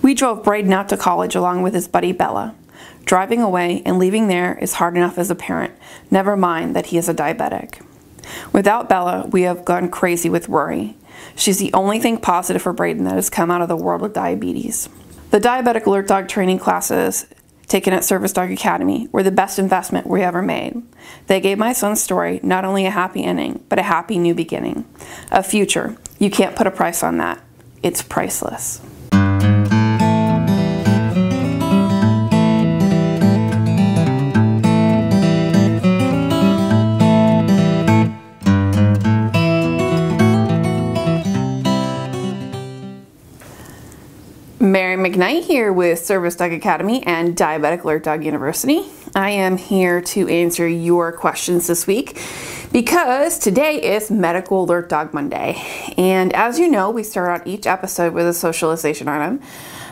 We drove Braden out to college along with his buddy Bella. Driving away and leaving there is hard enough as a parent, never mind that he is a diabetic. Without Bella, we have gone crazy with worry. She's the only thing positive for Braden that has come out of the world of diabetes. The Diabetic Alert Dog training classes taken at Service Dog Academy were the best investment we ever made. They gave my son's story not only a happy ending, but a happy new beginning. A future. You can't put a price on that. It's priceless. Mary McKnight here with Service Dog Academy and Diabetic Alert Dog University. I am here to answer your questions this week because today is Medical Alert Dog Monday. And as you know, we start out each episode with a socialization item.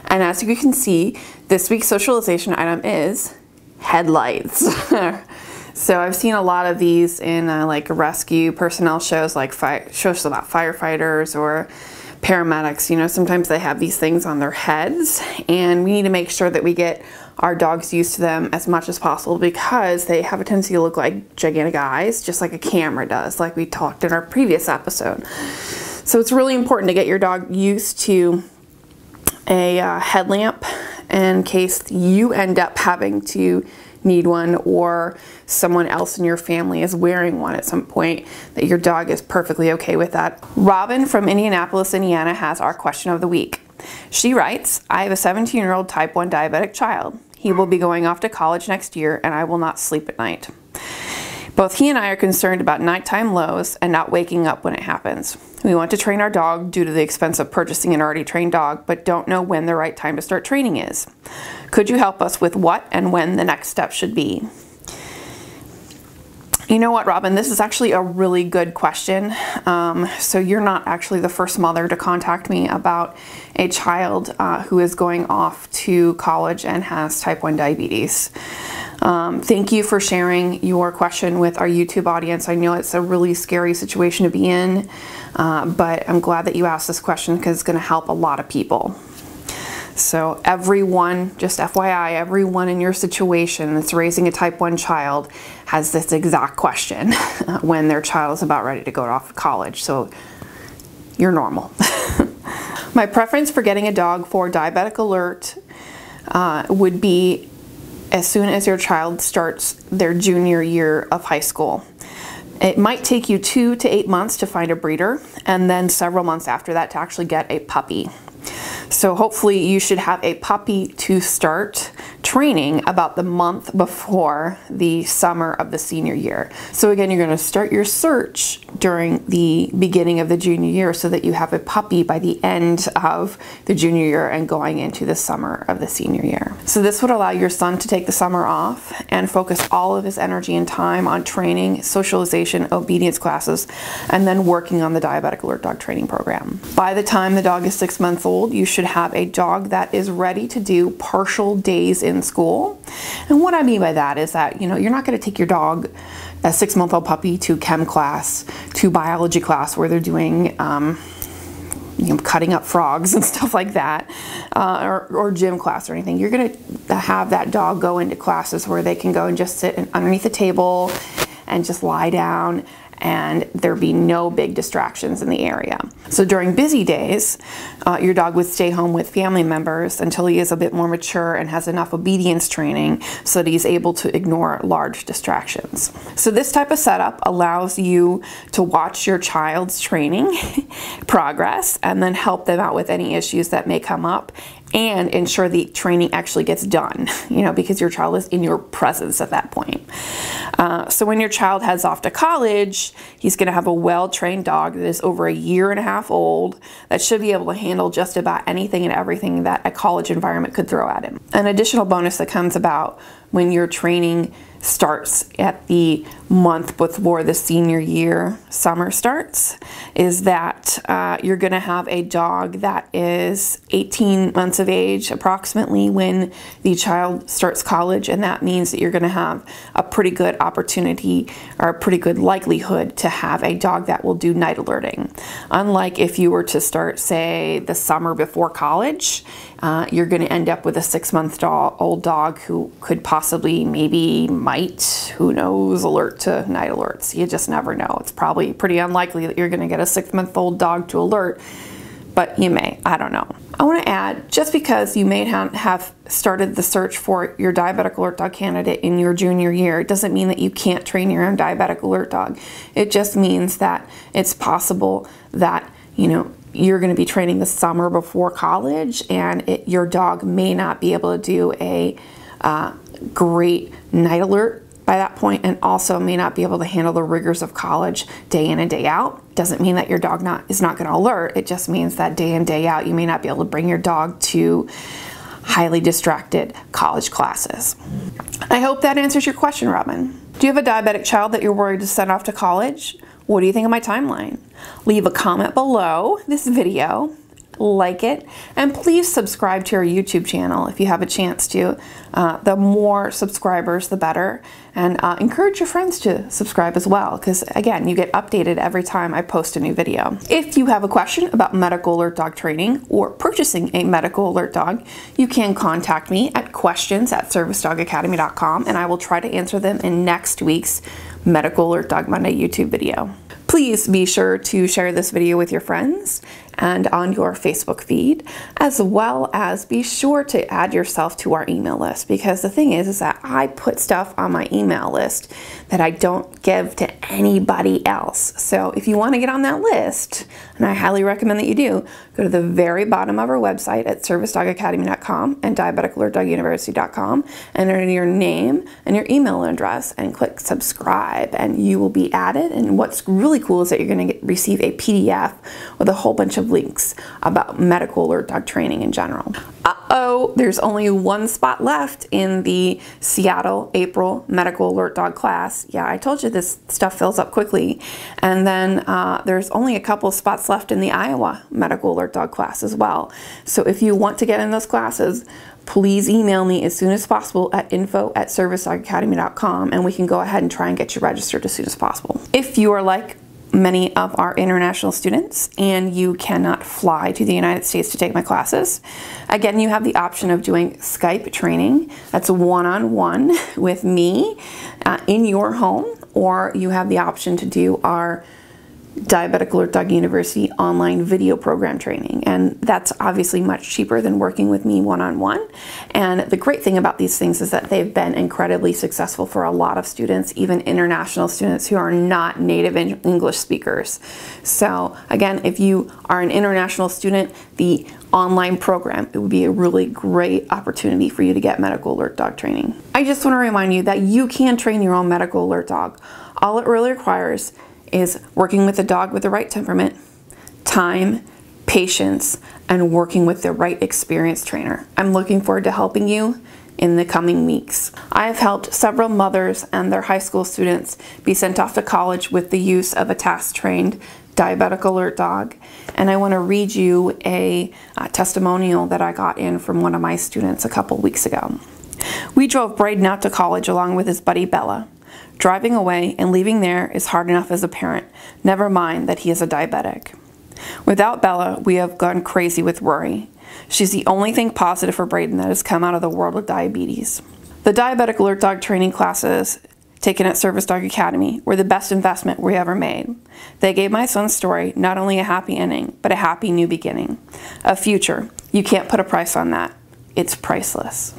And as you can see, this week's socialization item is headlights. So I've seen a lot of these in like rescue personnel shows, like shows about firefighters or paramedics. You know, sometimes they have these things on their heads, and we need to make sure that we get our dogs used to them as much as possible because they have a tendency to look like gigantic eyes, just like a camera does, like we talked in our previous episode. So it's really important to get your dog used to a headlamp in case you end up having to need one or someone else in your family is wearing one at some point, that your dog is perfectly okay with that. Robin from Indianapolis, Indiana has our question of the week. She writes, I have a 17-year-old type 1 diabetic child. He will be going off to college next year and I will not sleep at night. Both he and I are concerned about nighttime lows and not waking up when it happens. We want to train our dog due to the expense of purchasing an already trained dog, but don't know when the right time to start training is. Could you help us with what and when the next step should be? You know what, Robin, this is actually a really good question. So you're not actually the first mother to contact me about a child who is going off to college and has type 1 diabetes. Thank you for sharing your question with our YouTube audience. I know it's a really scary situation to be in, but I'm glad that you asked this question because it's going to help a lot of people. So everyone, just FYI, everyone in your situation that's raising a type 1 child has this exact question when their child is about ready to go off to college. So you're normal. My preference for getting a dog for Diabetic Alert would be as soon as your child starts their junior year of high school. It might take you 2 to 8 months to find a breeder, and then several months after that to actually get a puppy. So hopefully you should have a puppy to start training about the month before the summer of the senior year. So again, you're going to start your search during the beginning of the junior year so that you have a puppy by the end of the junior year and going into the summer of the senior year. So this would allow your son to take the summer off and focus all of his energy and time on training, socialization, obedience classes, and then working on the Diabetic Alert Dog training program. By the time the dog is 6 months old, you should have a dog that is ready to do partial days in school. And what I mean by that is that, you know, you're not going to take your dog, a 6-month-old puppy, to chem class, to biology class where they're doing you know, cutting up frogs and stuff like that, or gym class or anything. You're going to have that dog go into classes where they can go and just sit underneath the table and just lie down, and there be no big distractions in the area. So during busy days, your dog would stay home with family members until he is a bit more mature and has enough obedience training so that he's able to ignore large distractions. So this type of setup allows you to watch your child's training progress and then help them out with any issues that may come up and ensure the training actually gets done, you know, because your child is in your presence at that point. So when your child heads off to college, he's going to have a well-trained dog that is over 1.5 years old that should be able to handle just about anything and everything that a college environment could throw at him. An additional bonus that comes about when you're training starts at the month before the senior year summer starts is that you're going to have a dog that is 18 months of age approximately when the child starts college, and that means that you're going to have a pretty good opportunity or a pretty good likelihood to have a dog that will do night alerting. Unlike if you were to start, say, the summer before college, you're going to end up with a 6-month-old dog who could possibly, maybe, might, who knows, alert to night alerts. You just never know. It's probably pretty unlikely that you're going to get a 6-month-old dog to alert, but you may. I don't know. I want to add, just because you may have started the search for your Diabetic Alert Dog candidate in your junior year, it doesn't mean that you can't train your own Diabetic Alert Dog. It just means that it's possible that, you're going to be training the summer before college, and your dog may not be able to do a great night alert by that point, and also may not be able to handle the rigors of college day in and day out. Doesn't mean that your dog is not going to alert. It just means that day in, day out, you may not be able to bring your dog to highly distracted college classes. I hope that answers your question, Robin. Do you have a diabetic child that you're worried to send off to college? What do you think of my timeline? Leave a comment below this video, like it, and please subscribe to our YouTube channel if you have a chance to. The more subscribers, the better. And encourage your friends to subscribe as well, because again, you get updated every time I post a new video. If you have a question about medical alert dog training or purchasing a medical alert dog, you can contact me at questions@servicedogacademy.com, and I will try to answer them in next week's Medical Alert Dog Monday YouTube video. Please be sure to share this video with your friends and on your Facebook feed, as well as be sure to add yourself to our email list, because the thing is that I put stuff on my email list that I don't give to anybody else. So if you want to get on that list, and I highly recommend that you do, go to the very bottom of our website at servicedogacademy.com and diabeticalertdoguniversity.com, enter your name and your email address and click subscribe, and you will be added. And what's really cool is that you're going to receive a PDF with a whole bunch of links about medical alert dog training in general. Uh-oh, there's only one spot left in the Seattle April medical alert dog class. Yeah, I told you this stuff fills up quickly. And then there's only a couple spots left in the Iowa medical alert dog class as well. So if you want to get in those classes, please email me as soon as possible at info@servicedogacademy.com, and we can go ahead and try and get you registered as soon as possible. If you are like many of our international students and you cannot fly to the United States to take my classes, again, you have the option of doing Skype training. That's one-on-one with me in your home, or you have the option to do our Diabetic Alert Dog University online video program training, and that's obviously much cheaper than working with me one-on-one. And the great thing about these things is that they've been incredibly successful for a lot of students, even international students who are not native English speakers. So again, if you are an international student, the online program, it would be a really great opportunity for you to get medical alert dog training. I just want to remind you that you can train your own medical alert dog. All it really requires is working with a dog with the right temperament, time, patience, and working with the right experienced trainer. I'm looking forward to helping you in the coming weeks. I have helped several mothers and their high school students be sent off to college with the use of a task-trained Diabetic Alert Dog, and I want to read you a testimonial that I got in from one of my students a couple weeks ago. We drove Braden out to college along with his buddy Bella. Driving away and leaving there is hard enough as a parent, never mind that he is a diabetic. Without Bella, we have gone crazy with worry. She's the only thing positive for Braden that has come out of the world of diabetes. The Diabetic Alert Dog training classes taken at Service Dog Academy were the best investment we ever made. They gave my son's story not only a happy ending, but a happy new beginning. A future. You can't put a price on that. It's priceless.